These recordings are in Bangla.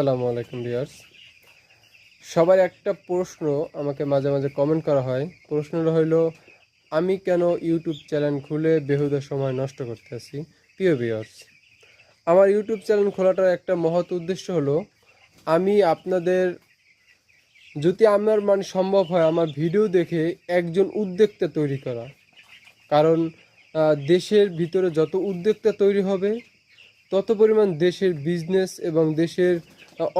আসসালামু আলাইকুম ভিউয়ার্স। সবার একটা প্রশ্ন আমাকে মাঝে মাঝে কমেন্ট করা হয়। প্রশ্নটা হইলো, আমি কেন ইউটিউব চ্যানেল খুলে বেহুদা সময় নষ্ট করতেছি? প্রিয় ভিউয়ার্স, আমার ইউটিউব চ্যানেল খোলাটার একটা মহৎ উদ্দেশ্য হলো, আমি আপনাদের, যদি আমার সম্ভব হয়, আমার ভিডিও দেখে একজন উদ্যোক্তা তৈরি করা। কারণ দেশের ভিতরে যত উদ্যোক্তা তৈরি হবে, তত পরিমাণ দেশের বিজনেস এবং দেশের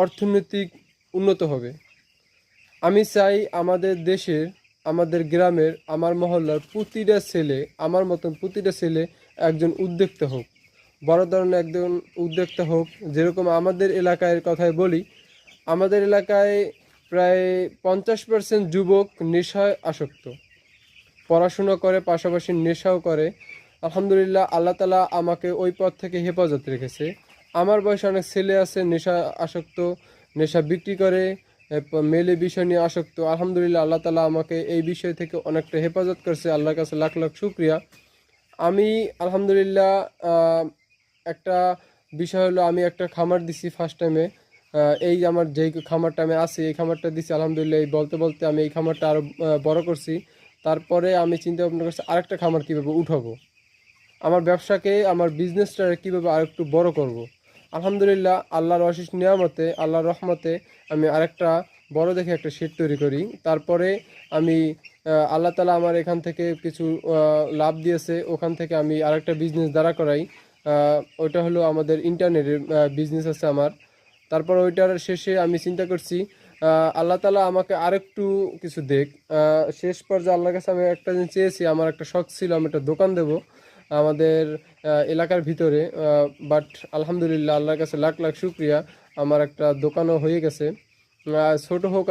অর্থনৈতিক উন্নত হবে। আমি চাই আমাদের দেশের, আমাদের গ্রামের, আমার মহল্লার প্রতিটা ছেলে, আমার মতন প্রতিটা ছেলে একজন উদ্যোক্তা হোক, বড় ধরনের একজন উদ্যোক্তা হোক। যেরকম আমাদের এলাকায় কথায় বলি, আমাদের এলাকায় প্রায় 50% যুবক নেশায় আসক্ত, পড়াশোনা করে পাশাপাশি নেশাও করে। আলহামদুলিল্লাহ, আল্লাহ তালা আমাকে ওই পথ থেকে হেফাজত রেখেছে। আমার বয়সে অনেক ছেলে আছে নেশা আসক্ত, নেশা বিক্রি করে, মেলে বিষয় নিয়ে আসক্ত। আলহামদুলিল্লাহ, আল্লাহ তালা আমাকে এই বিষয় থেকে অনেকটা হেফাজত করছে, আল্লাহর কাছে লাখ লাখ শুক্রিয়া। আমি আলহামদুলিল্লাহ, একটা বিষয় হলো, আমি একটা খামার দিছি ফার্স্ট টাইমে। এই আমার যেই খামারটা আমি আছি, এই খামারটা দিছি আলহামদুলিল্লাহ। এই বলতে বলতে আমি এই খামারটা আরও বড় করছি। তারপরে আমি চিন্তা ভাবনা করছি আরেকটা খামার কীভাবে উঠাবো, আমার ব্যবসাকে, আমার বিজনেসটা কীভাবে আরেকটু বড় করব। আলহামদুলিল্লাহ, আল্লাহর অশেষ নিয়ামতে, আল্লাহর রহমতে আমি আরেকটা বড় দেখে একটা শেড তৈরি করি। তারপরে আমি আল্লাহ তালা আমার এখান থেকে কিছু লাভ দিয়েছে, ওখান থেকে আমি আরেকটা বিজনেস দাঁড়া করাই। ওইটা হলো আমাদের ইন্টারনেটের বিজনেস আছে আমার। তারপর ওইটার শেষে আমি চিন্তা করছি, আল্লাহ তালা আমাকে আরেকটু কিছু দেখ। শেষ পর্যায়ে আল্লাহর কাছে আমি একটা জিনিস চেয়েছি, আমার একটা শখ ছিল আমি একটা দোকান দেব আমাদের এলাকার ভিতরে। বাট আলহামদুলিল্লাহ, আল্লাহর কাছে লাখ লাখ শুক্রিয়া, আমার একটা দোকানও হয়ে গেছে। ছোট হোক